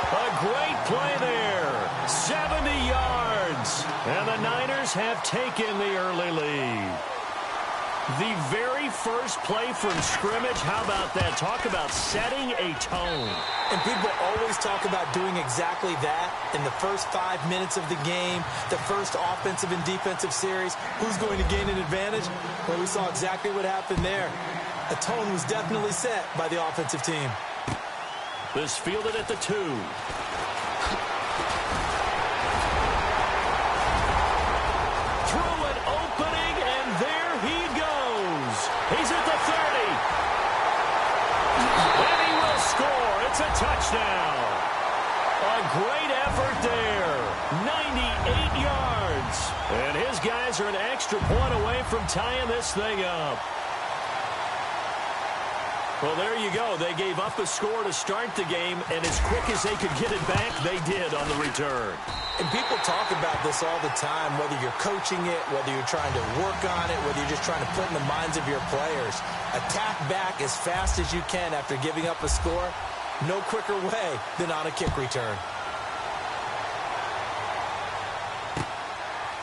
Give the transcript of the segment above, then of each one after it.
A great play there. 70 yards. And the Niners have taken the early lead. The very first play from scrimmage, how about that? Talk about setting a tone. And people always talk about doing exactly that in the first 5 minutes of the game, the first offensive and defensive series. Who's going to gain an advantage? Well, we saw exactly what happened there. A tone was definitely set by the offensive team. This fielded at the 2. Through an opening, and there he goes. He's at the 30. And he will score. It's a touchdown. A great effort there. 98 yards. And his guys are an extra point away from tying this thing up. Well, there you go. They gave up a score to start the game, and as quick as they could get it back, they did on the return. And people talk about this all the time, whether you're coaching it, whether you're trying to work on it, whether you're just trying to put in the minds of your players. Attack back as fast as you can after giving up a score. No quicker way than on a kick return.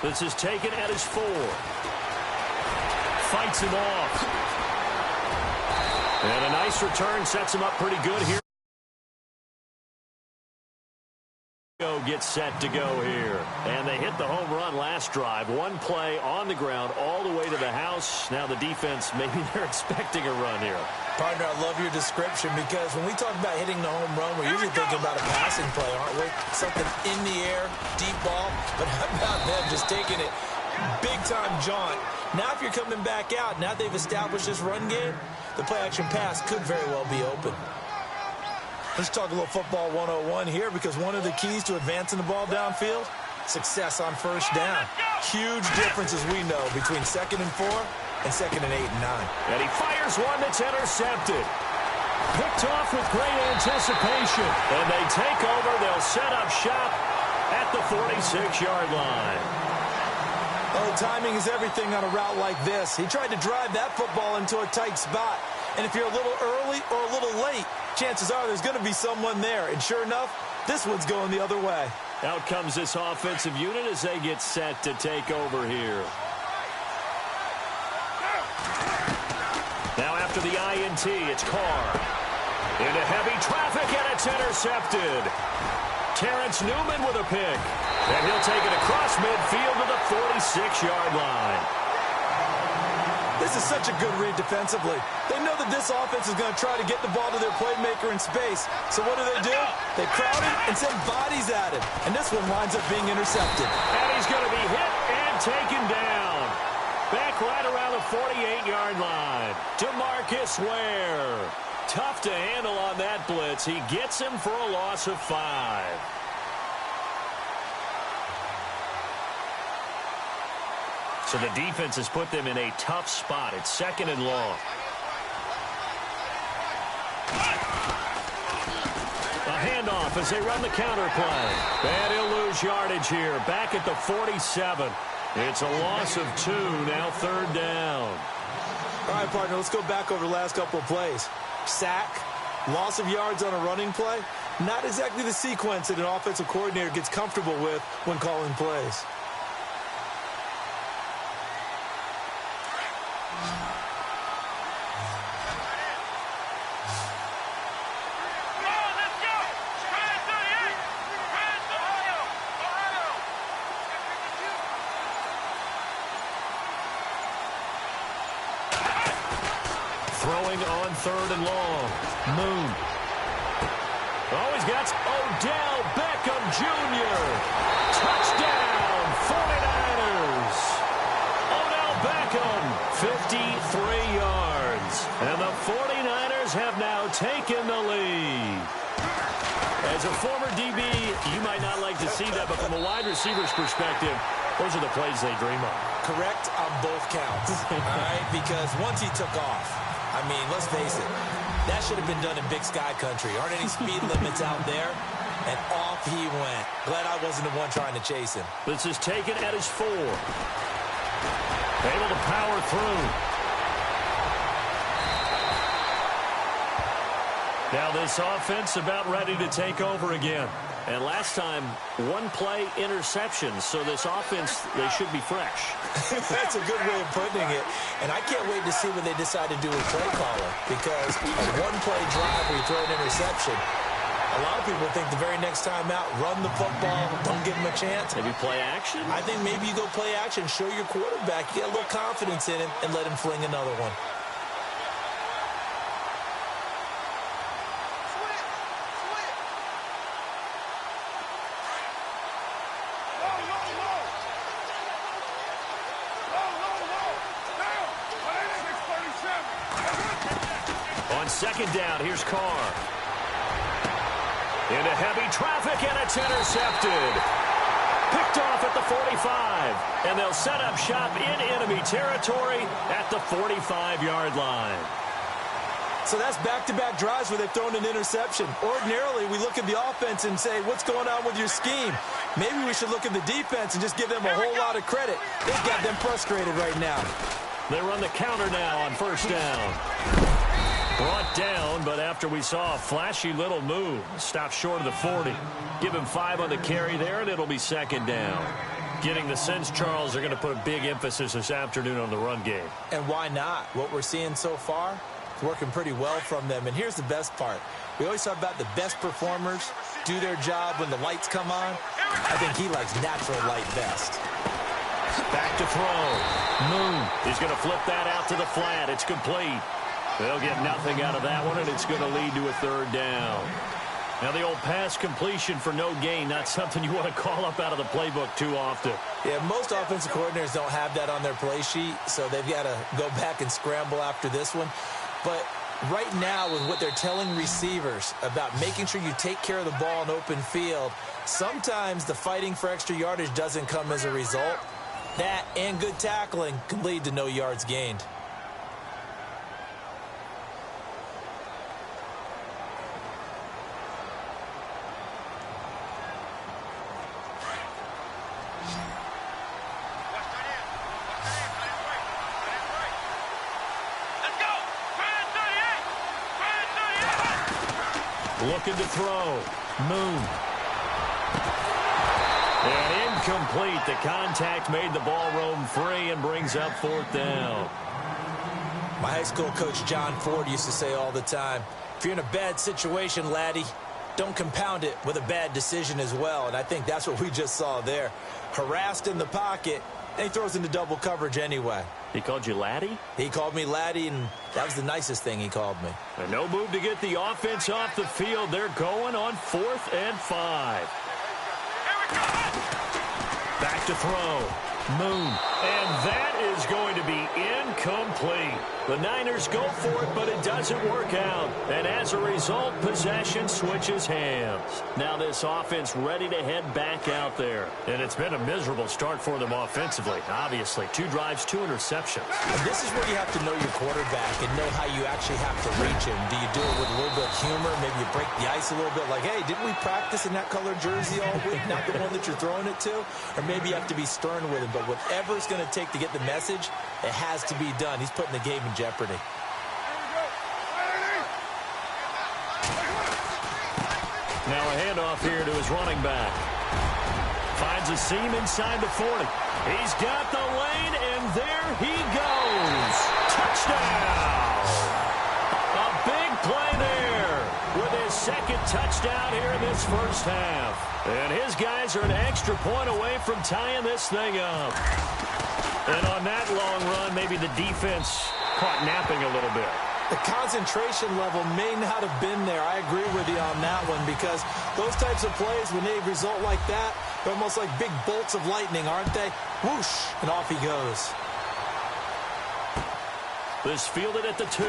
This is taken at his 4. Fights him off. And a nice return sets him up pretty good here. Gets set to go here. And they hit the home run last drive. One play on the ground all the way to the house. Now the defense, maybe they're expecting a run here. Partner, I love your description because when we talk about hitting the home run, we're usually thinking about a passing play, aren't we? Something in the air, deep ball. But how about them just taking it big-time jaunt? Now if you're coming back out, now they've established this run game, the play-action pass could very well be open. Let's talk a little football 101 here because one of the keys to advancing the ball downfield, success on first down. Huge difference, as we know, between 2nd and 4 and 2nd and 8 and 9. And he fires one that's intercepted. Picked off with great anticipation. And they take over. They'll set up shop at the 46-yard line. Oh, timing is everything on a route like this. He tried to drive that football into a tight spot. And if you're a little early or a little late, chances are there's going to be someone there. And sure enough, this one's going the other way. Out comes this offensive unit as they get set to take over here. Now after the INT, it's Carr. Into heavy traffic, and it's intercepted. Terrence Newman with a pick. And he'll take it across midfield to the 46-yard line. This is such a good read defensively. They know that this offense is going to try to get the ball to their playmaker in space. So what do? They crowd him and send bodies at him. And this one winds up being intercepted. And he's going to be hit and taken down. Back right around the 48-yard line. DeMarcus Ware. Tough to handle on that blitz. He gets him for a loss of 5. So the defense has put them in a tough spot. It's 2nd and long. A handoff as they run the counter play. And he'll lose yardage here. Back at the 47. It's a loss of 2. Now 3rd down. All right, partner, let's go back over the last couple of plays. Sack, loss of yards on a running play. Not exactly the sequence that an offensive coordinator gets comfortable with when calling plays. Throwing on 3rd and long. Moon. Oh, he's got Odell Beckham Jr. Touchdown, 49ers. Odell Beckham, 53 yards. And the 49ers have now taken the lead. As a former DB, you might not like to see that, but from a wide receiver's perspective, those are the plays they dream of. Correct on both counts, all right? Because once he took off, I mean, let's face it, that should have been done in Big Sky Country. Aren't any speed limits out there? And off he went. Glad I wasn't the one trying to chase him. This is taken at his 4. Able to power through. Now this offense about ready to take over again. And last time, one-play interceptions. So this offense, they should be fresh. That's a good way of putting it. And I can't wait to see what they decide to do with play caller. Because a one-play drive where you throw an interception, a lot of people think the very next time out, run the football, don't give them a chance. Maybe play action? I think maybe you go play action, show your quarterback, get a little confidence in him, and let him fling another one. On second down, here's Carr. Into heavy traffic, and it's intercepted. Picked off at the 45, and they'll set up shop in enemy territory at the 45-yard line. So that's back-to-back drives where they've thrown an interception. Ordinarily, we look at the offense and say, what's going on with your scheme? Maybe we should look at the defense and just give them a whole lot of credit. They've got them frustrated right now. They run the counter now on first down. Brought down, but after we saw a flashy little move, stopped short of the 40. Give him 5 on the carry there, and it'll be second down. Getting the sense, Charles, they're going to put a big emphasis this afternoon on the run game. And why not? What we're seeing so far is working pretty well from them. And here's the best part. We always talk about the best performers do their job when the lights come on. I think he likes natural light best. Back to throw. Moon. He's going to flip that out to the flat. It's complete. They'll get nothing out of that one, and it's going to lead to a third down. Now, the old pass completion for no gain, not something you want to call up out of the playbook too often. Yeah, most offensive coordinators don't have that on their play sheet, so they've got to go back and scramble after this one. But right now, with what they're telling receivers about making sure you take care of the ball in open field, sometimes the fighting for extra yardage doesn't come as a result. That and good tackling can lead to no yards gained. Looking to throw. Moon. And incomplete. The contact made the ball roam free and brings up fourth down. My high school coach, John Ford, used to say all the time, if you're in a bad situation, laddie, don't compound it with a bad decision as well. And I think that's what we just saw there. Harassed in the pocket, and he throws into double coverage anyway. He called you laddie? He called me laddie, and that was the nicest thing he called me. And no move to get the offense off the field. They're going on 4th and 5. Back to throw. Moon. And that is going to be incomplete. The Niners go for it, but it doesn't work out. And as a result, possession switches hands. Now this offense ready to head back out there. And it's been a miserable start for them offensively, obviously. 2 drives, 2 interceptions. And this is where you have to know your quarterback and know how you actually have to reach him. Do you do it with a little bit of humor? Maybe you break the ice a little bit like, hey, didn't we practice in that color jersey all week? Not the one that you're throwing it to? Or maybe you have to be stern with him. But whatever it's going to take to get the message, it has to be done. He's putting the game in jeopardy. Now a handoff here to his running back. Finds a seam inside the 40. He's got the lane, and there he goes. Touchdown! A big play there with his second touchdown here in this first half. And his guys are an extra point away from tying this thing up. And on that long run, maybe the defense caught napping a little bit. The concentration level may not have been there. I agree with you on that one because those types of plays, when they result like that, they're almost like big bolts of lightning, aren't they? Whoosh, and off he goes. This fielded at the 2.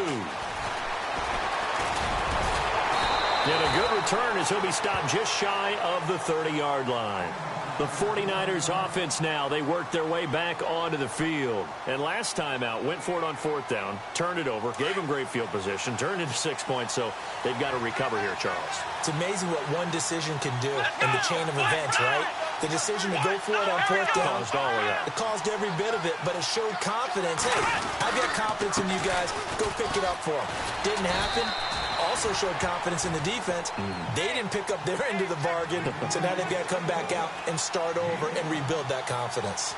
And a good return as he'll be stopped just shy of the 30-yard line. The 49ers offense now, they worked their way back onto the field. And last time out, went for it on 4th down, turned it over, gave them great field position, turned into 6 points, so they've got to recover here, Charles. It's amazing what one decision can do in the chain of events, right? The decision to go for it on 4th down. Caused all of that. It caused every bit of it, but it showed confidence. Hey, I've got confidence in you guys. Go pick it up for them. Didn't happen. All also showed confidence in the defense. They didn't pick up their end of the bargain, so now they've got to come back out and start over and rebuild that confidence.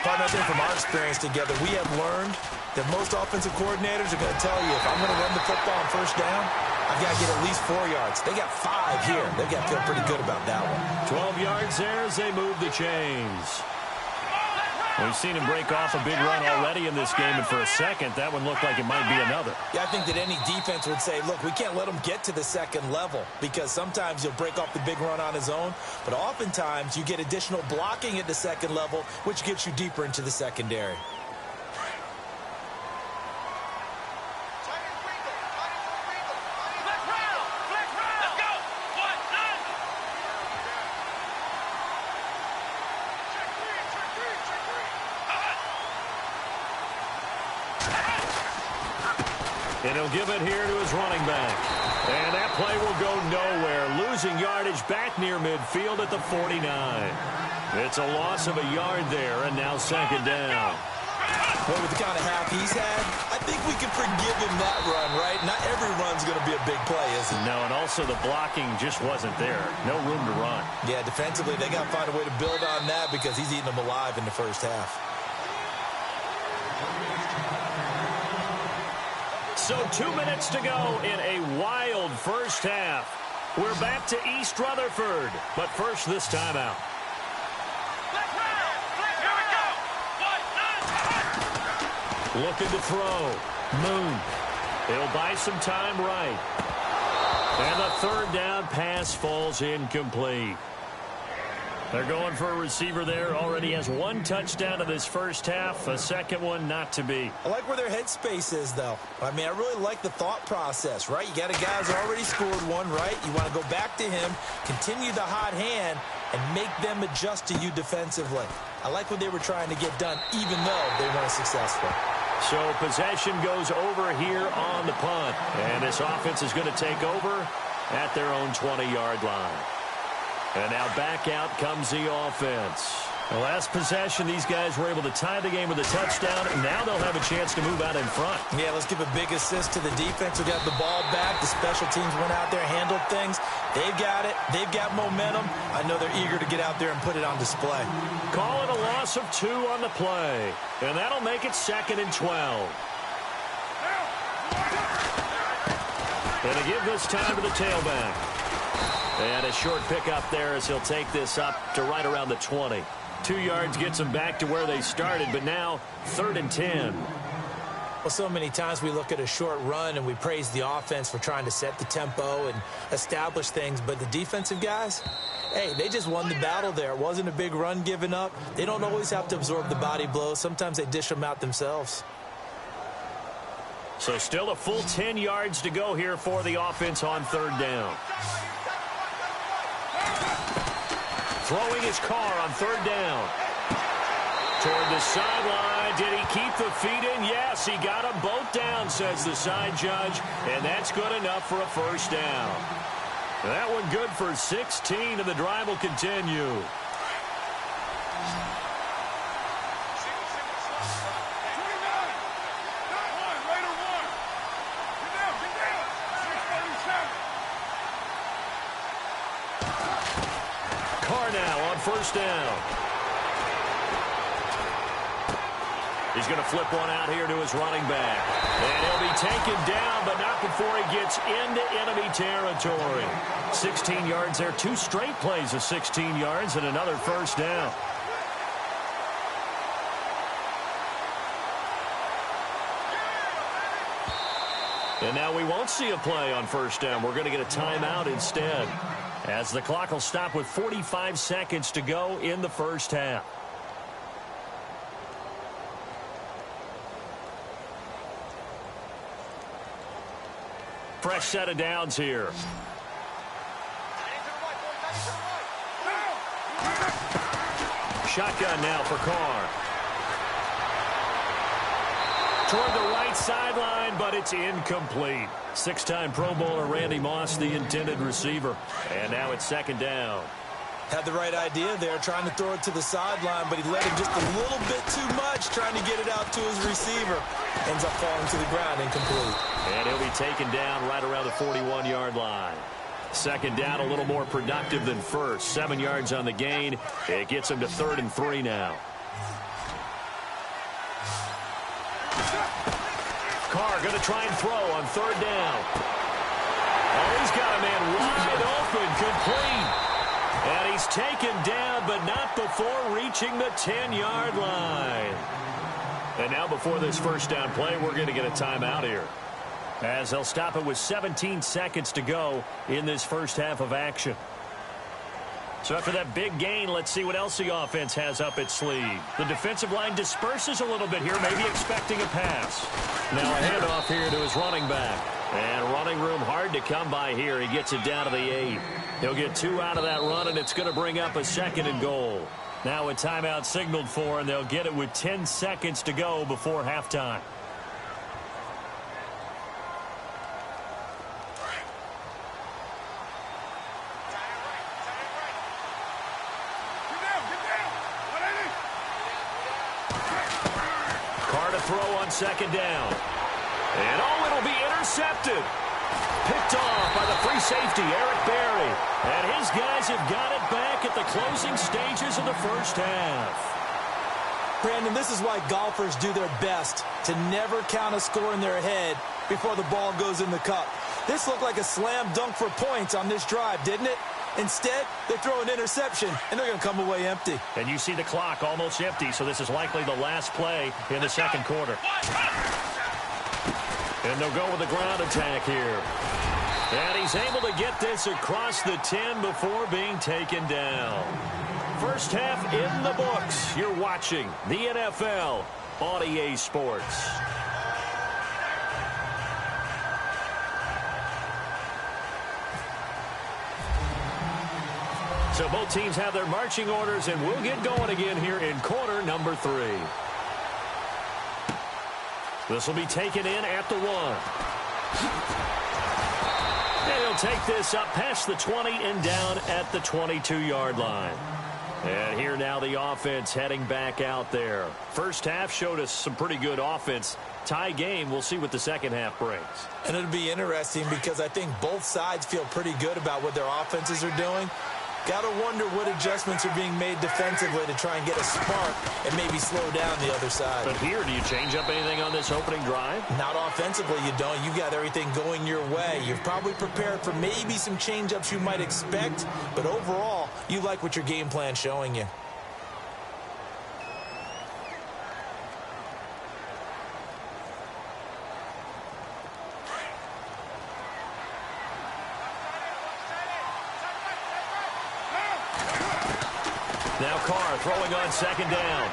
Partner, I think from our experience together, we have learned that most offensive coordinators are going to tell you, if I'm going to run the football on first down, I've got to get at least 4 yards. They got 5 here. They've got to feel pretty good about that one. 12 yards there as they move the chains. We've seen him break off a big run already in this game, and for a second, that one looked like it might be another. Yeah, I think that any defense would say, look, we can't let him get to the second level, because sometimes he'll break off the big run on his own, but oftentimes you get additional blocking at the second level, which gets you deeper into the secondary. And he'll give it here to his running back. And that play will go nowhere. Losing yardage back near midfield at the 49. It's a loss of a yard there, and now second down. Well, with the kind of half he's had, I think we can forgive him that run, right? Not every run's going to be a big play, is it? No, and also the blocking just wasn't there. No room to run. Yeah, defensively, they got to find a way to build on that because he's eating them alive in the first half. So 2 minutes to go in a wild first half. We're back to East Rutherford, but first this time out. Looking to throw. Moon. He'll buy some time right. And the third down pass falls incomplete. They're going for a receiver there. Already has 1 touchdown in this first half. A second one not to be. I like where their headspace is, though. I mean, I really like the thought process, right? You got a guy who's already scored one, right? You want to go back to him, continue the hot hand, and make them adjust to you defensively. I like what they were trying to get done, even though they weren't successful. So possession goes over here on the punt. And this offense is going to take over at their own 20-yard line. And now back out comes the offense. The last possession, these guys were able to tie the game with a touchdown, and now they'll have a chance to move out in front. Yeah, let's give a big assist to the defense who got the ball back. The special teams went out there, handled things. They've got it. They've got momentum. I know they're eager to get out there and put it on display. Call it a loss of 2 on the play, and that'll make it 2nd and 12. And to give this time to the tailback. And a short pickup there as he'll take this up to right around the 20. 2 yards gets them back to where they started, but now 3rd and 10. Well, so many times we look at a short run and we praise the offense for trying to set the tempo and establish things, but the defensive guys, hey, they just won the battle there. It wasn't a big run given up. They don't always have to absorb the body blows. Sometimes they dish them out themselves. So still a full 10 yards to go here for the offense on 3rd down. Throwing his car on 3rd down. Toward the sideline. Did he keep the feet in? Yes, he got them both down, says the side judge. And that's good enough for a first down. That one good for 16, and the drive will continue. Now on 1st down. He's going to flip one out here to his running back. And he'll be taken down, but not before he gets into enemy territory. 16 yards there. 2 straight plays of 16 yards and another first down. And now we won't see a play on 1st down. We're going to get a timeout instead, as the clock will stop with 45 seconds to go in the first half. Fresh set of downs here. Shotgun now for Carr. Toward the right sideline, but it's incomplete. 6-time Pro Bowler Randy Moss, the intended receiver. And now it's 2nd down. Had the right idea there, trying to throw it to the sideline, but he let him just a little bit too much, trying to get it out to his receiver. ends up falling to the ground incomplete. And he'll be taken down right around the 41-yard line. Second down, a little more productive than first. 7 yards on the gain. It gets him to 3rd and 3 now. Carr going to try and throw on 3rd down. Oh, he's got a man wide open, complete. And he's taken down, but not before reaching the 10-yard line. And now before this first down play, we're going to get a timeout here, as they'll stop it with 17 seconds to go in this first half of action. So after that big gain, let's see what else the offense has up its sleeve. The defensive line disperses a little bit here, maybe expecting a pass. Now a handoff here to his running back. And running room hard to come by here. He gets it down to the 8. He'll get 2 out of that run, and it's going to bring up a 2nd and goal. Now a timeout signaled for, and they'll get it with 10 seconds to go before halftime. Throw on 2nd down. And oh, it'll be intercepted. Picked off by the free safety, Eric Berry. And his guys have got it back at the closing stages of the first half. Brandon, this is why golfers do their best to never count a score in their head before the ball goes in the cup. This looked like a slam dunk for points on this drive, didn't it? Instead, they throw an interception, and they're going to come away empty. And you see the clock almost empty, so this is likely the last play in the second quarter. And they'll go with the ground attack here. And he's able to get this across the 10 before being taken down. First half in the books. You're watching the NFL on EA Sports. So both teams have their marching orders, and we'll get going again here in quarter number 3. This will be taken in at the 1. And he'll take this up past the 20 and down at the 22-yard line. And here now the offense heading back out there. First half showed us some pretty good offense. Tie game, we'll see what the second half brings. And it'll be interesting because I think both sides feel pretty good about what their offenses are doing. Got to wonder what adjustments are being made defensively to try and get a spark and maybe slow down the other side. But here, do you change up anything on this opening drive? Not offensively, you don't. You got everything going your way. You've probably prepared for maybe some change-ups you might expect, but overall, you like what your game plan's showing you. Now Carr throwing on 2nd down.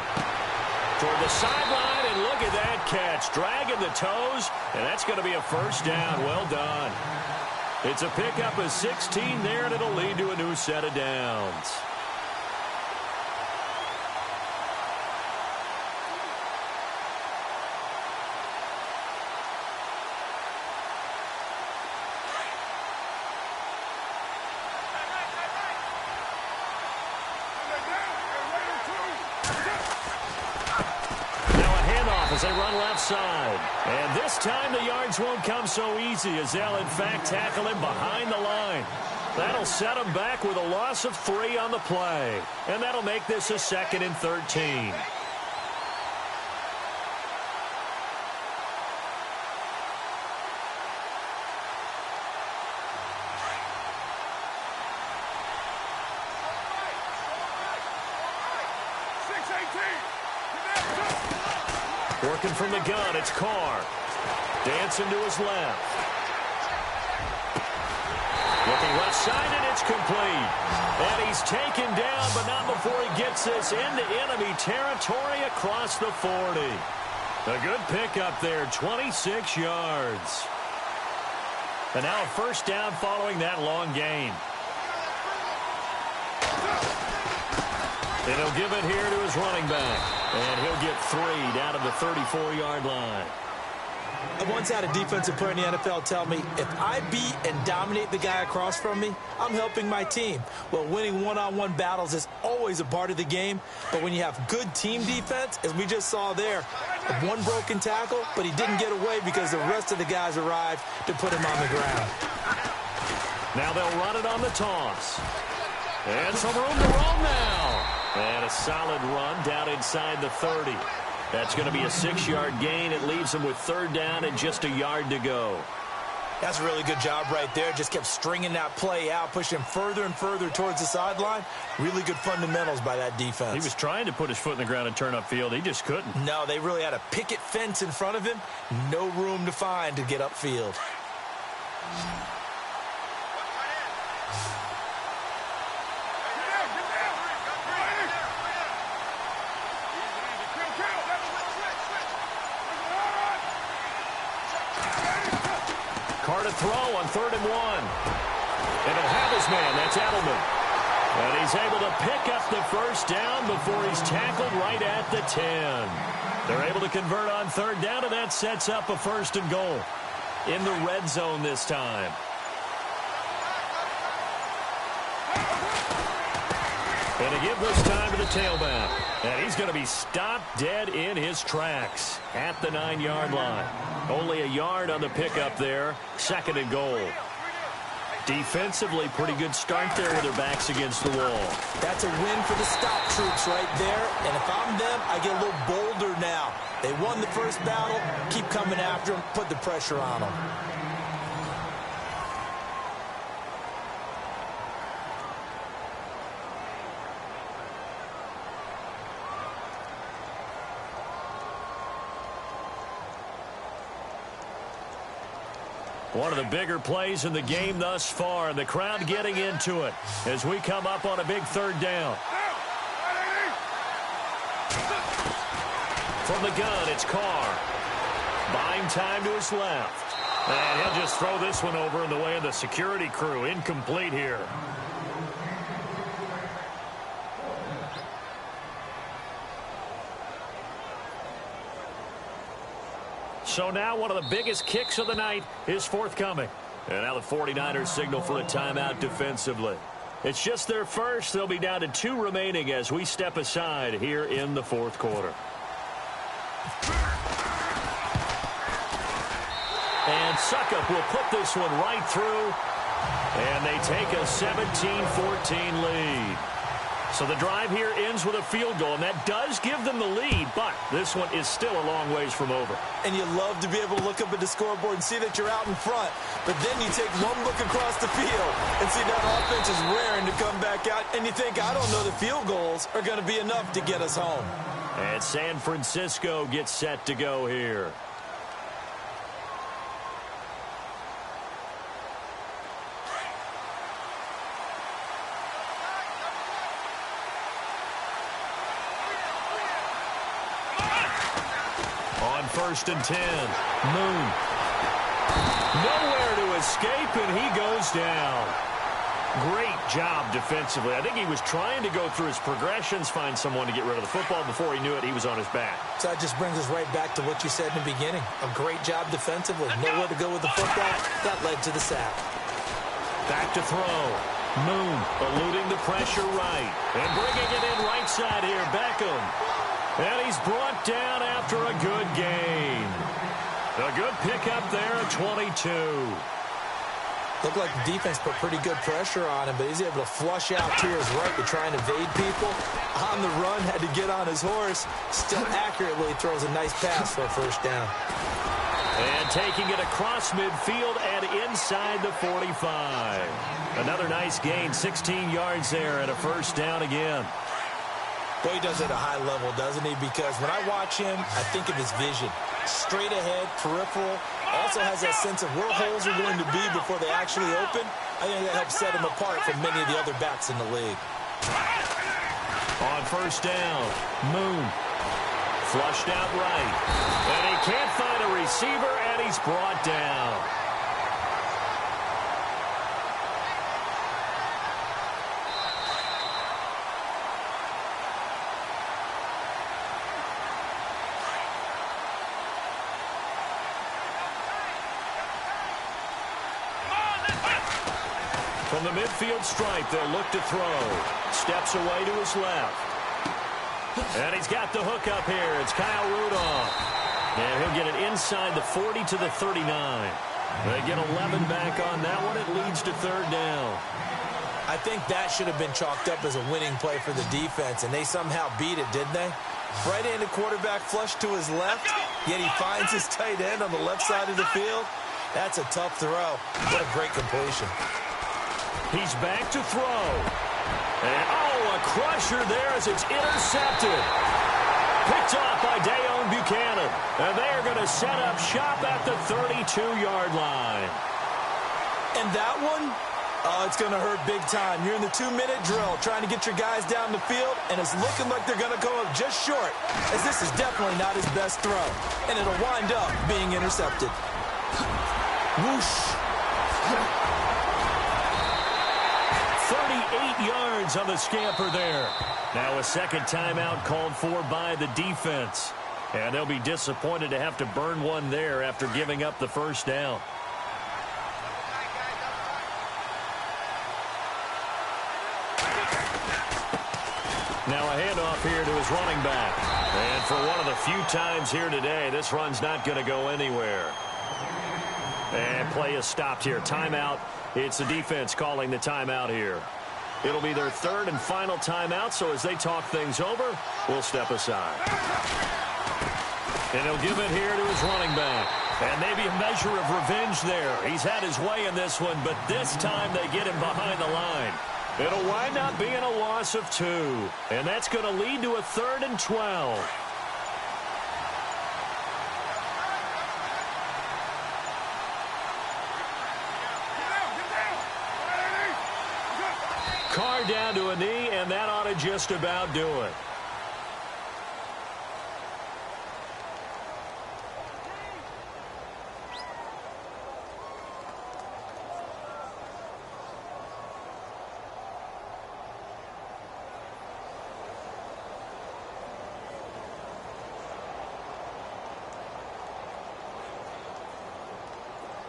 Toward the sideline, and look at that catch. Dragging the toes, and that's going to be a first down. Well done. It's a pickup of 16 there, and it'll lead to a new set of downs. As they run left side. And this time the yards won't come so easy, as they'll in fact tackle him behind the line. That'll set him back with a loss of 3 on the play. And that'll make this a 2nd and 13. Working from the gun, it's Carr. Dancing to his left. Looking left side, and it's complete. And he's taken down, but not before he gets this into enemy territory across the 40. A good pickup there, 26 yards. And now a first down following that long gain. And he'll give it here to his running back. And he'll get 3 down to the 34-yard line. I once had a defensive player in the NFL tell me, if I beat and dominate the guy across from me, I'm helping my team. Well, winning one-on-one battles is always a part of the game, but when you have good team defense, as we just saw there, one broken tackle, but he didn't get away because the rest of the guys arrived to put him on the ground. Now they'll run it on the toss. And some room to roam now. And a solid run down inside the 30. That's going to be a 6-yard gain. It leaves them with 3rd down and just a yard to go. That's a really good job right there. Just kept stringing that play out, pushing him further and further towards the sideline. Really good fundamentals by that defense. He was trying to put his foot in the ground and turn upfield. He just couldn't. No, they really had a picket fence in front of him. No room to find to get upfield. Carter throw on 3rd and 1. And he'll have his man. That's Edelman. And he's able to pick up the 1st down before he's tackled right at the 10. They're able to convert on 3rd down, and that sets up a 1st and goal. In the red zone this time. And a give this time to the tailback. And he's going to be stopped dead in his tracks at the 9-yard line. Only a yard on the pickup there. 2nd and goal. Defensively, pretty good start there with their backs against the wall. That's a win for the stop troops right there. And if I'm them, I get a little bolder now. They won the first battle. Keep coming after them. Put the pressure on them. One of the bigger plays in the game thus far, and the crowd getting into it as we come up on a big 3rd down. From the gun, it's Carr. Buying time to his left. And he'll just throw this one over in the way of the security crew. Incomplete here. So now one of the biggest kicks of the night is forthcoming. And now the 49ers signal for a timeout defensively. It's just their first. They'll be down to 2 remaining as we step aside here in the 4th quarter. And Suckup will put this one right through. And they take a 17-14 lead. So the drive here ends with a field goal, and that does give them the lead, but this one is still a long ways from over. And you love to be able to look up at the scoreboard and see that you're out in front, but then you take one look across the field and see that offense is raring to come back out, and you think, I don't know, the field goals are going to be enough to get us home. And San Francisco gets set to go here. On 1st and 10, Moon. Nowhere to escape, and he goes down. Great job defensively. I think he was trying to go through his progressions, find someone to get rid of the football. Before he knew it, he was on his back. So that just brings us right back to what you said in the beginning. A great job defensively. Nowhere to go with the football. That led to the sack. Back to throw. Moon eluding the pressure right. And bringing it in right side here, Beckham. And he's brought down after a good gain. A good pickup there at 22. Looked like the defense put pretty good pressure on him, but he's able to flush out to his right to try and evade people. On the run, had to get on his horse. Still accurately throws a nice pass for a 1st down. And taking it across midfield and inside the 45. Another nice gain, 16 yards there and a 1st down again. Boy, he does it at a high level, doesn't he? Because when I watch him, I think of his vision. Straight ahead, peripheral. Also has that sense of where holes are going to be before they actually open. I think that helps set him apart from many of the other backs in the league. On 1st down, Moon. Flushed out right. And he can't find a receiver, and he's brought down. From the midfield stripe, they'll look to throw. Steps away to his left. And he's got the hook up here. It's Kyle Rudolph. And he'll get it inside the 40 to the 39. They get 11 back on that one. It leads to third down. I think that should have been chalked up as a winning play for the defense, and they somehow beat it, didn't they? Right-handed quarterback flush to his left, yet he finds his tight end on the left side of the field. That's a tough throw. What a great completion. He's back to throw. And, a crusher there as it's intercepted. Picked off by Dayon Buchanan. And they're going to set up shop at the 32-yard line. And that one, it's going to hurt big time. You're in the 2-minute drill trying to get your guys down the field, and it's looking like they're going to go up just short, as this is definitely not his best throw. And it'll wind up being intercepted. Whoosh. 38 yards on the scamper there. Now a second timeout called for by the defense. And they'll be disappointed to have to burn one there after giving up the first down. Now a handoff here to his running back. And for one of the few times here today, this run's not going to go anywhere. And play is stopped here. Timeout. It's the defense calling the timeout here. It'll be their third and final timeout, so as they talk things over, we'll step aside. And he'll give it here to his running back. And maybe a measure of revenge there. He's had his way in this one, but this time they get him behind the line. It'll wind up being a loss of 2. And that's going to lead to a 3rd and 12. Carr down to a knee, and that ought to just about do it.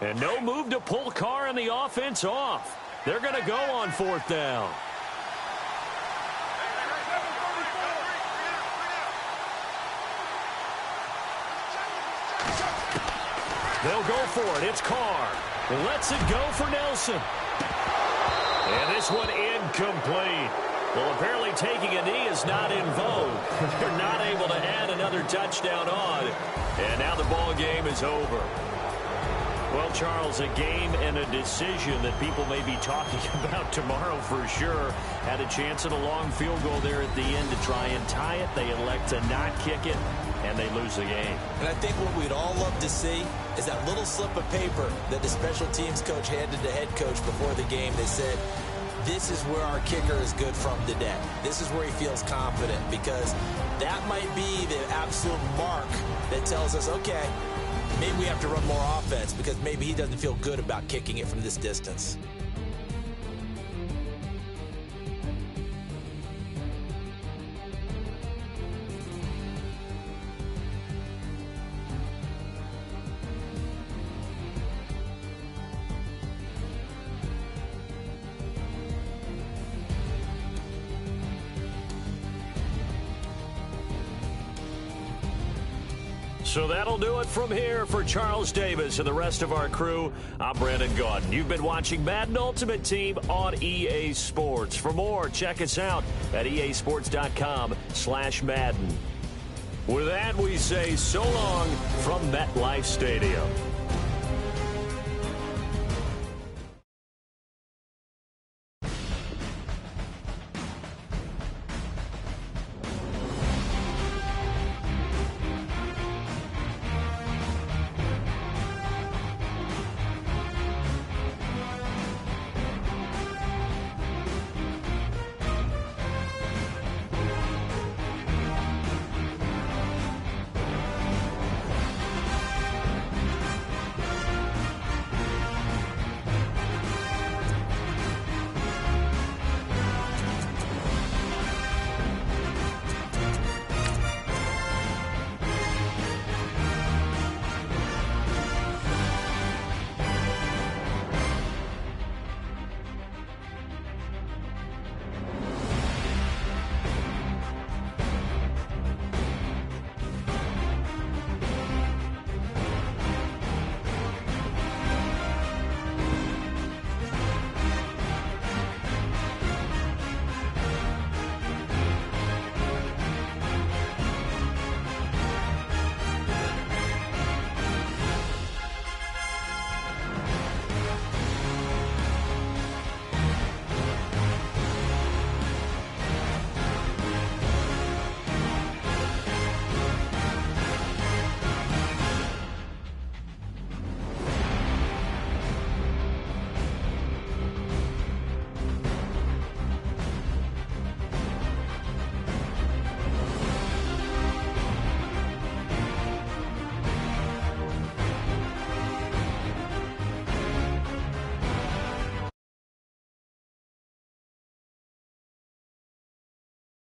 And no move to pull Carr and the offense off. They're going to go on 4th down. They'll go for it. It's Carr. Lets it go for Nelson. And this one incomplete. Well, apparently taking a knee is not in vogue. They're not able to add another touchdown on. And now the ball game is over. Well, Charles, a game and a decision that people may be talking about tomorrow for sure. Had a chance at a long field goal there at the end to try and tie it. They elect to not kick it, and they lose the game. And I think what we'd all love to see is that little slip of paper that the special teams coach handed the head coach before the game. They said, this is where our kicker is good from today. This is where he feels confident, because that might be the absolute mark that tells us, okay, maybe we have to run more offense because maybe he doesn't feel good about kicking it from this distance. So that'll do it from here for Charles Davis and the rest of our crew. I'm Brandon Gaudin. You've been watching Madden Ultimate Team on EA Sports. For more, check us out at easports.com/Madden. With that, we say so long from MetLife Stadium.